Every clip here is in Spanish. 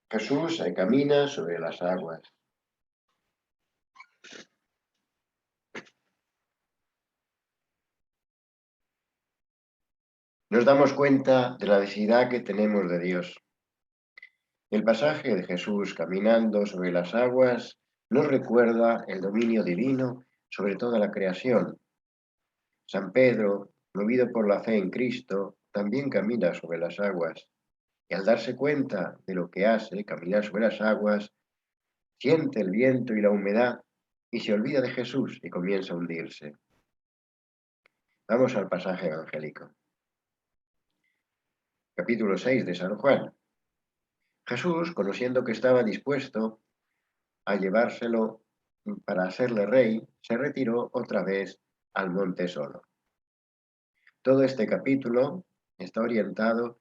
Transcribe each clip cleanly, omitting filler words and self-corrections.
Jesús camina sobre las aguas. Nos damos cuenta de la necesidad que tenemos de Dios. El pasaje de Jesús caminando sobre las aguas nos recuerda el dominio divino sobre toda la creación. San Pedro, movido por la fe en Cristo, también camina sobre las aguas y al darse cuenta de lo que hace, caminar sobre las aguas, siente el viento y la humedad y se olvida de Jesús y comienza a hundirse. Vamos al pasaje evangélico. Capítulo 6 de San Juan. Jesús, conociendo que estaba dispuesto a llevárselo para hacerle rey, se retiró otra vez al monte solo. Todo este capítulo está orientado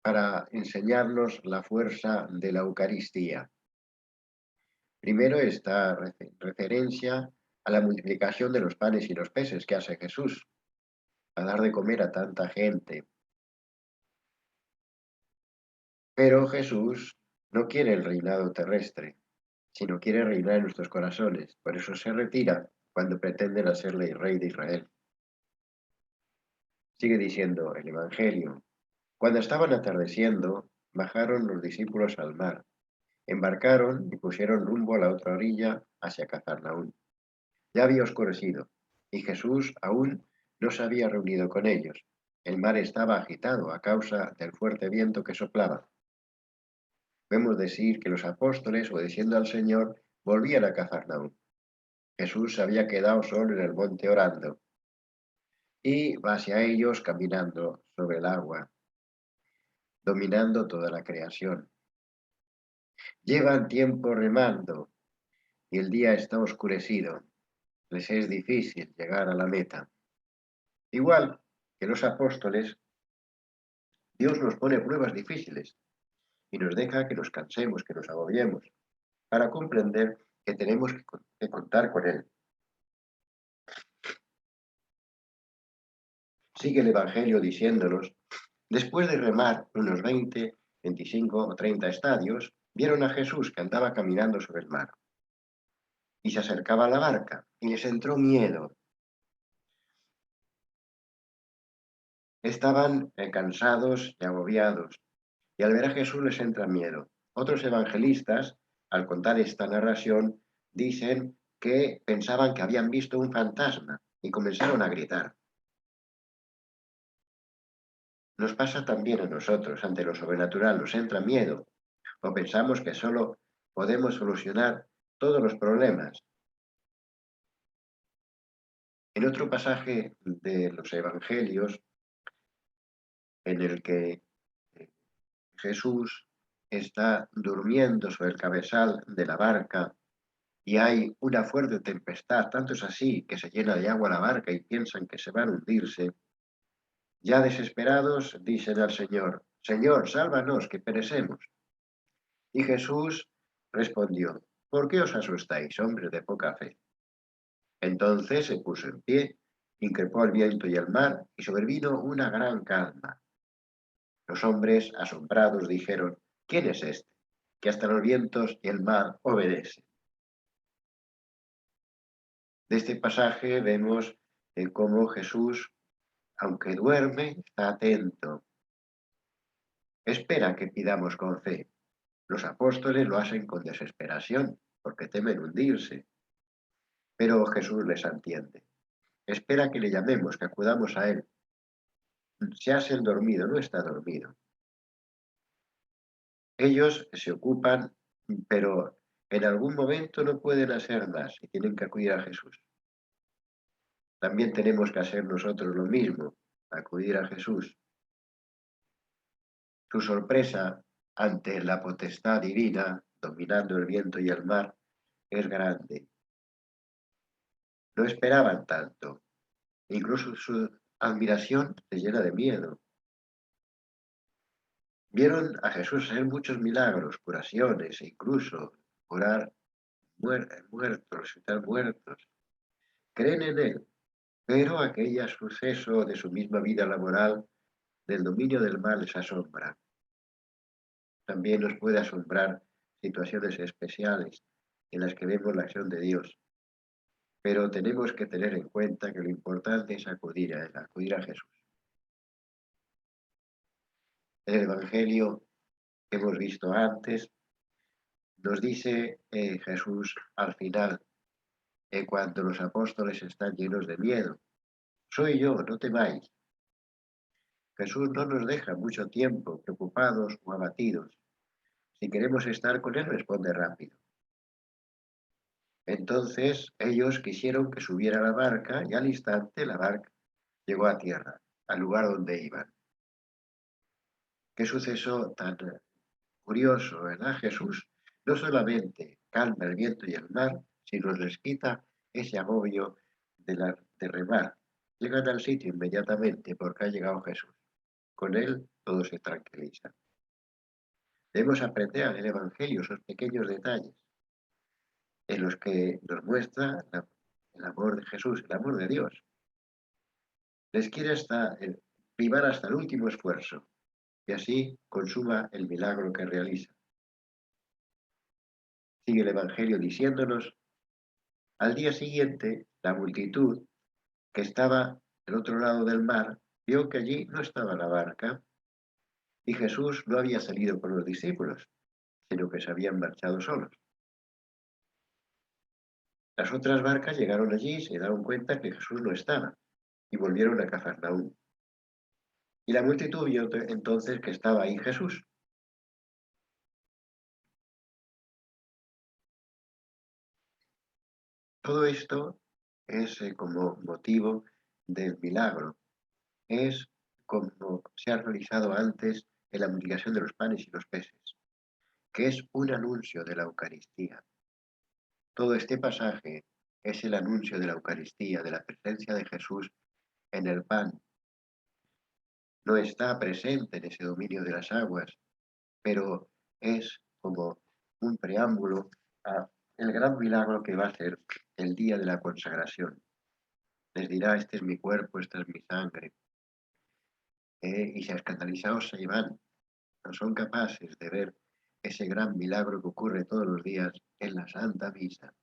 para enseñarnos la fuerza de la Eucaristía. Primero está referencia a la multiplicación de los panes y los peces que hace Jesús, a dar de comer a tanta gente. Pero Jesús no quiere el reinado terrestre, sino quiere reinar en nuestros corazones. Por eso se retira cuando pretenden hacerle rey de Israel. Sigue diciendo el Evangelio. Cuando estaban atardeciendo, bajaron los discípulos al mar, embarcaron y pusieron rumbo a la otra orilla hacia Cafarnaúm. Ya había oscurecido, y Jesús aún no se había reunido con ellos. El mar estaba agitado a causa del fuerte viento que soplaba. Vemos decir que los apóstoles, obedeciendo al Señor, volvían a Cafarnaúm. Jesús se había quedado solo en el monte orando, y va hacia ellos caminando sobre el agua, dominando toda la creación. Llevan tiempo remando, y el día está oscurecido. Les es difícil llegar a la meta. Igual que los apóstoles, Dios nos pone pruebas difíciles y nos deja que nos cansemos, que nos agobiemos, para comprender que tenemos que contar con Él. Sigue el Evangelio diciéndonos, después de remar unos 20, 25 o 30 estadios, vieron a Jesús que andaba caminando sobre el mar y se acercaba a la barca y les entró miedo. Estaban cansados y agobiados y al ver a Jesús les entra miedo. Otros evangelistas, al contar esta narración, dicen que pensaban que habían visto un fantasma y comenzaron a gritar. Nos pasa también a nosotros, ante lo sobrenatural nos entra miedo o pensamos que solo podemos solucionar todos los problemas. En otro pasaje de los Evangelios, en el que Jesús está durmiendo sobre el cabezal de la barca y hay una fuerte tempestad, tanto es así que se llena de agua la barca y piensan que se van a hundirse, ya desesperados dicen al Señor, Señor, sálvanos, que perecemos. Y Jesús respondió, ¿por qué os asustáis, hombres de poca fe? Entonces se puso en pie, increpó al viento y al mar, y sobrevino una gran calma. Los hombres, asombrados, dijeron, ¿quién es este? Que hasta los vientos y el mar obedecen. De este pasaje vemos cómo Jesús, aunque duerme, está atento. Espera que pidamos con fe. Los apóstoles lo hacen con desesperación, porque temen hundirse. Pero Jesús les entiende. Espera que le llamemos, que acudamos a Él. Se hace el dormido, no está dormido. Ellos se ocupan, pero en algún momento no pueden hacer más y tienen que acudir a Jesús. También tenemos que hacer nosotros lo mismo, acudir a Jesús. Su sorpresa ante la potestad divina, dominando el viento y el mar, es grande. No esperaban tanto. Incluso su admiración se llena de miedo. Vieron a Jesús hacer muchos milagros, curaciones e incluso curar muertos, resucitar muertos. Creen en Él, pero aquel suceso de su misma vida laboral, del dominio del mal, les asombra. También nos puede asombrar situaciones especiales en las que vemos la acción de Dios, pero tenemos que tener en cuenta que lo importante es acudir a Él, acudir a Jesús. En el Evangelio que hemos visto antes, nos dice Jesús al final, cuando los apóstoles están llenos de miedo, soy yo, no temáis. Jesús no nos deja mucho tiempo preocupados o abatidos. Si queremos estar con Él, responde rápido. Entonces ellos quisieron que subiera a la barca y al instante la barca llegó a tierra, al lugar donde iban. Qué suceso tan curioso, ¿verdad? Jesús no solamente calma el viento y el mar, sino les quita ese agobio de remar. Llegan al sitio inmediatamente porque ha llegado Jesús. Con él todo se tranquiliza. Debemos aprender en el Evangelio esos pequeños detalles en los que nos muestra el amor de Jesús, el amor de Dios. Les quiere privar hasta el último esfuerzo y así consuma el milagro que realiza. Sigue el Evangelio diciéndonos, al día siguiente, la multitud que estaba del otro lado del mar vio que allí no estaba la barca y Jesús no había salido con los discípulos, sino que se habían marchado solos. Las otras barcas llegaron allí y se dieron cuenta que Jesús no estaba y volvieron a Cafarnaúm. Y la multitud vio entonces que estaba ahí Jesús. Todo esto es como motivo del milagro. Es como se ha realizado antes en la multiplicación de los panes y los peces, que es un anuncio de la Eucaristía. Todo este pasaje es el anuncio de la Eucaristía, de la presencia de Jesús en el pan. No está presente en ese dominio de las aguas, pero es como un preámbulo a el gran milagro que va a ser el día de la consagración. Les dirá, este es mi cuerpo, esta es mi sangre. Y se escandalizados se van. No son capaces de ver ese gran milagro que ocurre todos los días en la Santa Misa.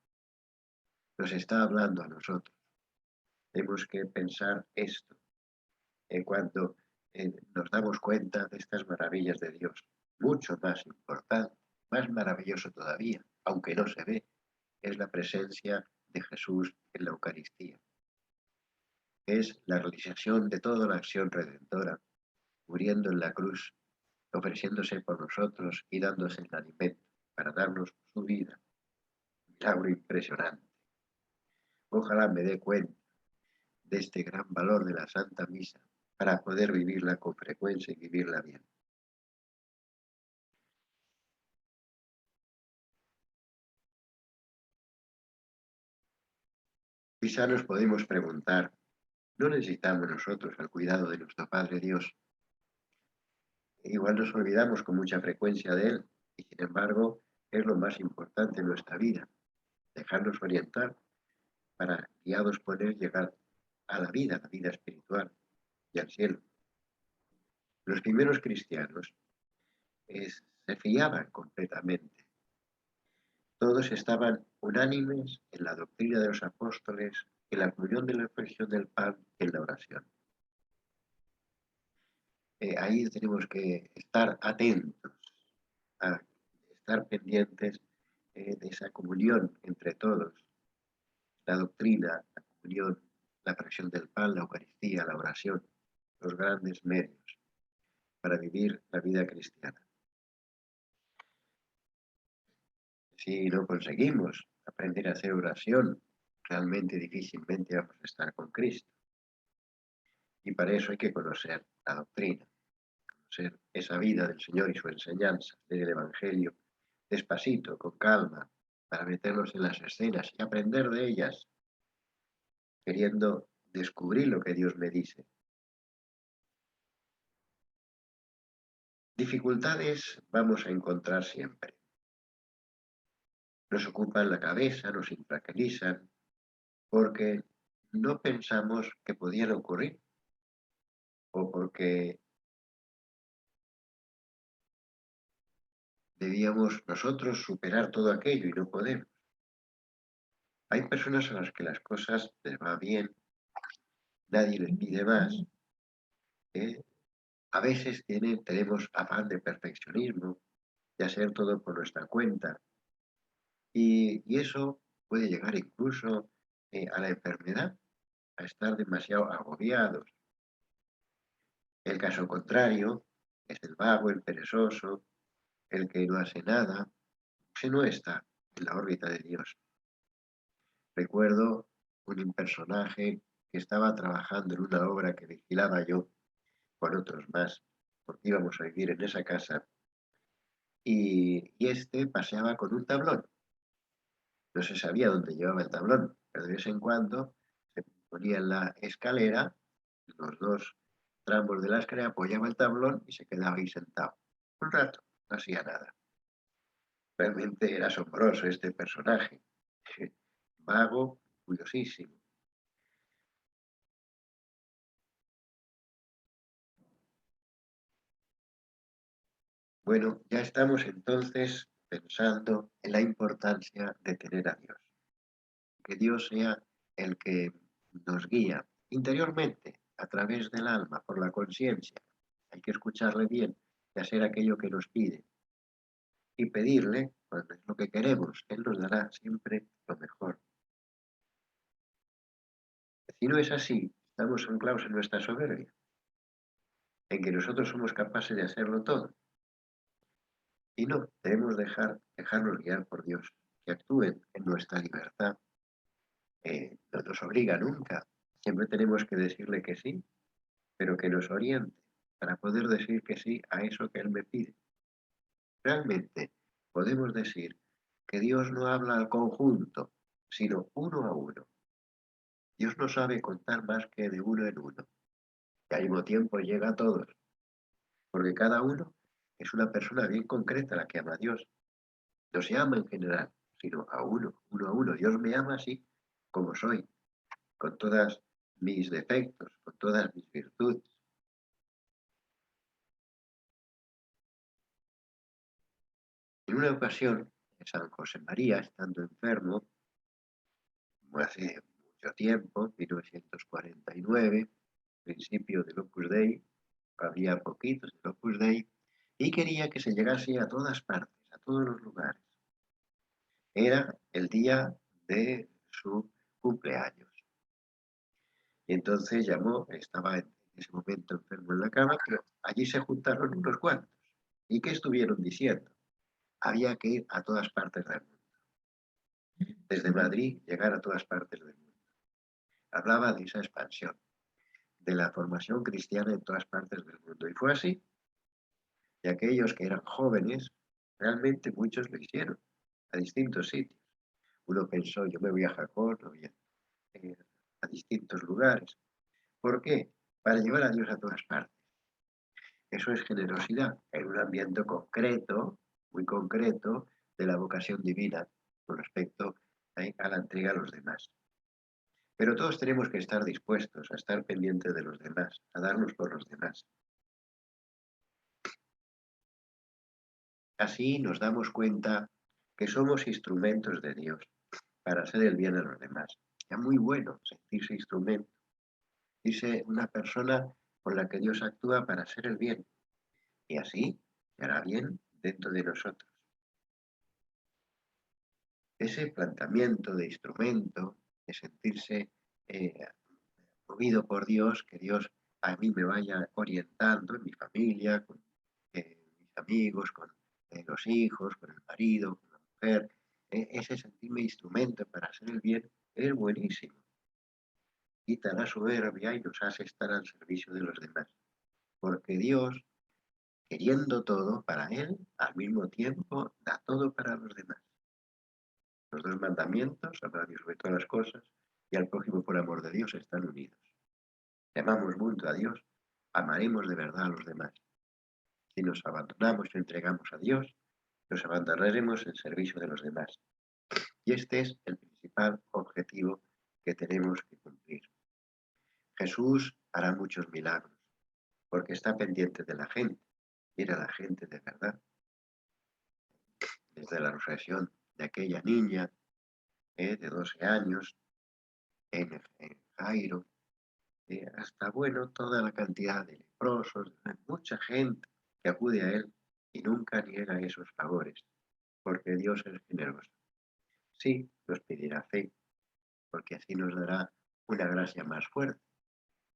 Nos está hablando a nosotros. Tenemos que pensar esto cuando nos damos cuenta de estas maravillas de Dios. Mucho más importante, más maravilloso todavía, aunque no se ve, es la presencia de Jesús en la Eucaristía. Es la realización de toda la acción redentora, muriendo en la cruz, ofreciéndose por nosotros y dándose el alimento para darnos su vida. Un milagro impresionante. Ojalá me dé cuenta de este gran valor de la Santa Misa para poder vivirla con frecuencia y vivirla bien. Quizá nos podemos preguntar, ¿no necesitamos nosotros el cuidado de nuestro Padre Dios? Igual nos olvidamos con mucha frecuencia de Él y sin embargo es lo más importante en nuestra vida, dejarnos orientar para, guiados por Él, llegar a la vida espiritual y al cielo. Los primeros cristianos se fiaban completamente. Todos estaban unánimes en la doctrina de los apóstoles, en la comunión de la expresión del pan y en la oración. Ahí tenemos que estar atentos, a estar pendientes de esa comunión entre todos, la doctrina, la comunión, la fracción del pan, la Eucaristía, la oración, los grandes medios para vivir la vida cristiana. Si no conseguimos aprender a hacer oración, realmente difícilmente vamos a estar con Cristo. Y para eso hay que conocer la doctrina, conocer esa vida del Señor y su enseñanza, leer el Evangelio despacito, con calma, para meternos en las escenas y aprender de ellas, queriendo descubrir lo que Dios me dice. Dificultades vamos a encontrar siempre. Nos ocupan la cabeza, nos infraquilizan, porque no pensamos que podían ocurrir o porque debíamos nosotros superar todo aquello y no podemos. Hay personas a las que las cosas les va bien, nadie les pide más, ¿eh? A veces tenemos afán de perfeccionismo, de hacer todo por nuestra cuenta, y eso puede llegar incluso a la enfermedad, a estar demasiado agobiados. El caso contrario es el vago, el perezoso, el que no hace nada, ese no está en la órbita de Dios. Recuerdo un personaje que estaba trabajando en una obra que vigilaba yo con otros más, porque íbamos a vivir en esa casa, y este paseaba con un tablón. No se sabía dónde llevaba el tablón, pero de vez en cuando se ponía en la escalera, los dos tramos de la escalera, apoyaba el tablón y se quedaba ahí sentado. Un rato, no hacía nada. Realmente era asombroso este personaje, vago, curiosísimo. Bueno, ya estamos entonces pensando en la importancia de tener a Dios. Que Dios sea el que nos guía interiormente, a través del alma, por la conciencia. Hay que escucharle bien y hacer aquello que nos pide. Y pedirle, cuando es lo que queremos, Él nos dará siempre lo mejor. Si no es así, estamos anclados en nuestra soberbia, en que nosotros somos capaces de hacerlo todo. Y no, debemos dejarnos guiar por Dios, que actúen en nuestra libertad. No nos obliga nunca. Siempre tenemos que decirle que sí, pero que nos oriente para poder decir que sí a eso que Él me pide. Realmente podemos decir que Dios no habla al conjunto, sino uno a uno. Dios no sabe contar más que de uno en uno, y al mismo tiempo llega a todos, porque cada uno es una persona bien concreta la que ama a Dios. No se ama en general, sino a uno, uno a uno. Dios me ama así como soy, con todas mis defectos, con todas mis virtudes. En una ocasión, San José María, estando enfermo, como hace mucho tiempo, 1949, principio del Opus Dei, había poquitos del Opus Dei, y quería que se llegase a todas partes, a todos los lugares. Era el día de su cumpleaños. Y entonces llamó, estaba en ese momento enfermo en la cama, pero allí se juntaron unos cuantos. ¿Y qué estuvieron diciendo? Había que ir a todas partes del mundo. Desde Madrid llegar a todas partes del mundo. Hablaba de esa expansión, de la formación cristiana en todas partes del mundo. Y fue así. Y aquellos que eran jóvenes, realmente muchos lo hicieron, a distintos sitios. Uno pensó, yo me voy a Japón, me voy eh, a distintos lugares. ¿Por qué? Para llevar a Dios a todas partes. Eso es generosidad, en un ambiente concreto, muy concreto, de la vocación divina con respecto a la entrega a los demás. Pero todos tenemos que estar dispuestos a estar pendientes de los demás, a darnos por los demás. Así nos damos cuenta que somos instrumentos de Dios para hacer el bien a los demás. Es muy bueno sentirse instrumento, sentirse una persona con la que Dios actúa para hacer el bien. Y así se hará bien dentro de nosotros. Ese planteamiento de instrumento, de sentirse movido por Dios, que Dios a mí me vaya orientando en mi familia, con mis amigos, con los hijos, con el marido, con la mujer. Ese sentirme instrumento para hacer el bien es buenísimo. Quita la soberbia y nos hace estar al servicio de los demás. Porque Dios, queriendo todo para Él, al mismo tiempo da todo para los demás. Los dos mandamientos, amar a Dios sobre todas las cosas y al prójimo por amor de Dios, están unidos. Si amamos mucho a Dios, amaremos de verdad a los demás. Si nos abandonamos y entregamos a Dios, nos abandonaremos en servicio de los demás. Y este es el principal objetivo que tenemos que cumplir. Jesús hará muchos milagros, porque está pendiente de la gente, quiere a la gente de verdad. desde la resurrección de aquella niña de 12 años en Jairo, hasta, bueno, toda la cantidad de leprosos, mucha gente que acude a él y nunca niega esos favores, porque Dios es generoso. Sí, nos pedirá fe, porque así nos dará una gracia más fuerte,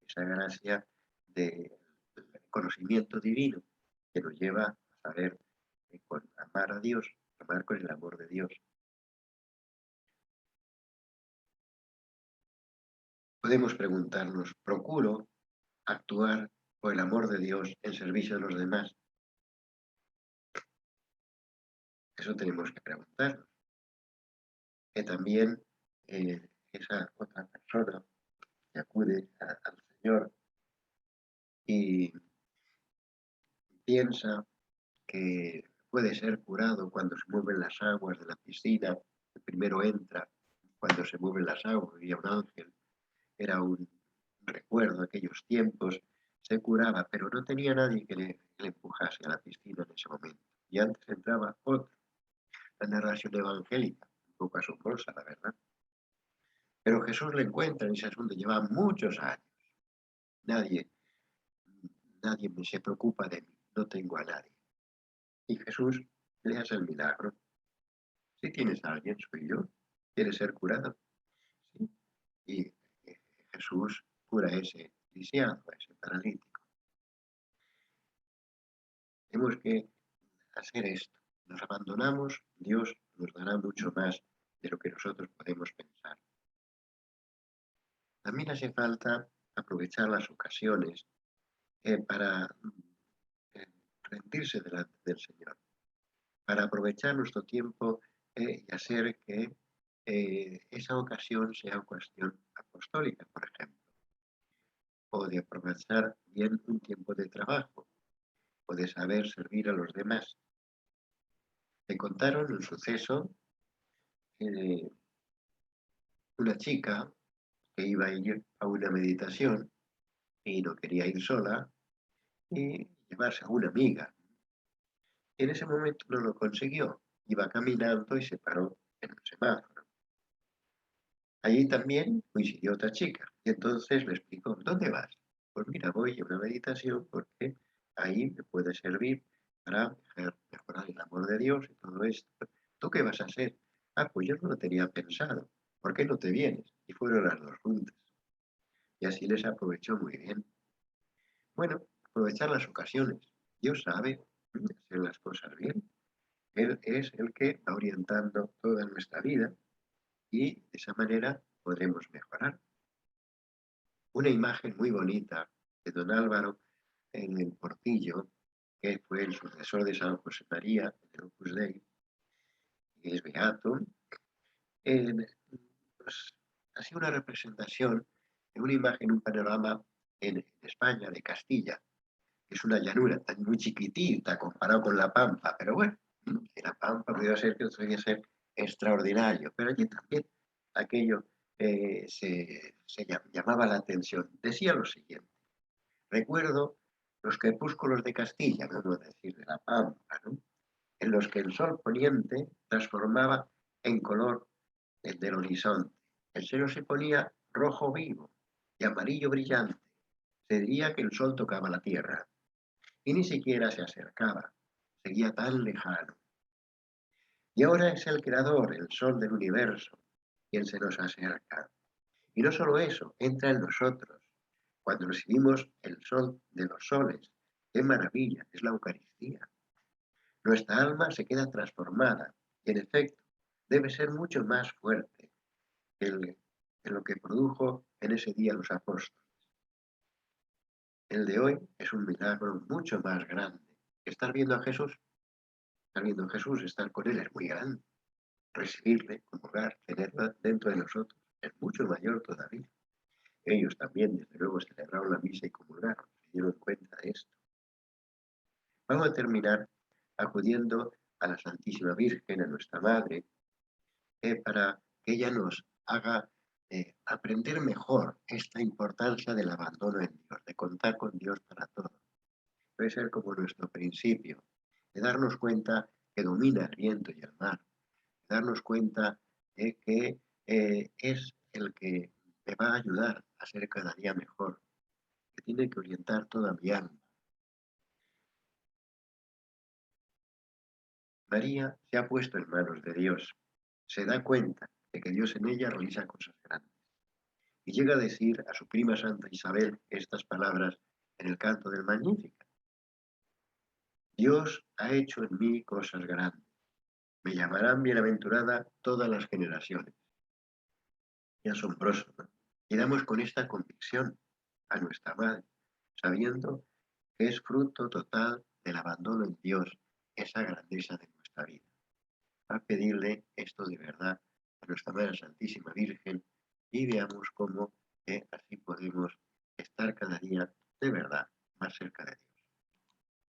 esa gracia de conocimiento divino que nos lleva a saber amar a Dios, amar con el amor de Dios. Podemos preguntarnos, ¿procuro actuar por el amor de Dios en servicio de los demás? Eso tenemos que preguntarnos. Que también esa otra persona que acude al Señor y piensa que puede ser curado cuando se mueven las aguas de la piscina, que primero entra, cuando se mueven las aguas, había un ángel, era un recuerdo de aquellos tiempos, se curaba, pero no tenía nadie que le empujase a la piscina en ese momento. Y antes entraba otro, la narración evangélica, un poco asombrosa, la verdad. Pero Jesús le encuentra en ese asunto, lleva muchos años. Nadie, nadie se preocupa de mí, no tengo a nadie. Y Jesús le hace el milagro. Si tienes a alguien, soy yo. ¿Quieres ser curado? Sí. Y Jesús cura a ese lisiado, a ese paralítico. Tenemos que hacer esto. Nos abandonamos, Dios nos dará mucho más de lo que nosotros podemos pensar. También hace falta aprovechar las ocasiones para rendirse delante del Señor, para aprovechar nuestro tiempo y hacer que esa ocasión sea ocasión apostólica, por ejemplo, o de aprovechar bien un tiempo de trabajo, o de saber servir a los demás. Me contaron un suceso de una chica que iba a ir a una meditación y no quería ir sola y llevarse a una amiga. En ese momento no lo consiguió. Iba caminando y se paró en un semáforo. Allí también coincidió otra chica. Y entonces le explicó, ¿dónde vas? Pues mira, voy a una meditación porque ahí me puede servir para mejorar el amor de Dios y todo esto. ¿Tú qué vas a hacer? Ah, pues yo no lo tenía pensado. ¿Por qué no te vienes? Y fueron las dos juntas. Y así les aprovechó muy bien. Bueno, aprovechar las ocasiones. Dios sabe hacer las cosas bien. Él es el que va orientando toda nuestra vida y de esa manera podremos mejorar. Una imagen muy bonita de don Álvaro en el Portillo, que fue el sucesor de San José María, del Opus Dei, que es beato, pues, ha sido una representación de una imagen, un panorama en España, de Castilla, que es una llanura tan muy chiquitita comparado con la Pampa, pero bueno, que la Pampa podría ser extraordinario, pero allí también aquello se llamaba la atención. Decía lo siguiente: recuerdo los crepúsculos de Castilla, vamos a decir, de la Pampa, ¿no?, en los que el sol poniente transformaba en color el del horizonte. El cielo se ponía rojo vivo y amarillo brillante. Se diría que el sol tocaba la tierra y ni siquiera se acercaba, seguía tan lejano. Y ahora es el creador, el sol del universo, quien se nos acerca. Y no solo eso, entra en nosotros. Cuando recibimos el sol de los soles, qué maravilla, es la Eucaristía. Nuestra alma se queda transformada y en efecto debe ser mucho más fuerte que lo que produjo en ese día los apóstoles. El de hoy es un milagro mucho más grande. Estar viendo a Jesús, estar con Él es muy grande. Recibirle, comulgar, tenerla dentro de nosotros es mucho mayor todavía. Ellos también, desde luego, celebraron la misa y comulgaron, se dieron cuenta de esto. Vamos a terminar acudiendo a la Santísima Virgen, a nuestra Madre, para que ella nos haga aprender mejor esta importancia del abandono en Dios, de contar con Dios para todo. Puede ser como nuestro principio, de darnos cuenta que domina el viento y el mar, darnos cuenta de que es el que me va a ayudar a ser cada día mejor, que tiene que orientar toda mi alma. María se ha puesto en manos de Dios, se da cuenta de que Dios en ella realiza cosas grandes y llega a decir a su prima Santa Isabel estas palabras en el canto del Magníficat. Dios ha hecho en mí cosas grandes, me llamarán bienaventurada todas las generaciones. Qué asombroso, ¿no? Y damos con esta convicción a nuestra madre, sabiendo que es fruto total del abandono en Dios, esa grandeza de nuestra vida. A pedirle esto de verdad a nuestra Madre Santísima Virgen y veamos cómo así podemos estar cada día de verdad más cerca de Dios.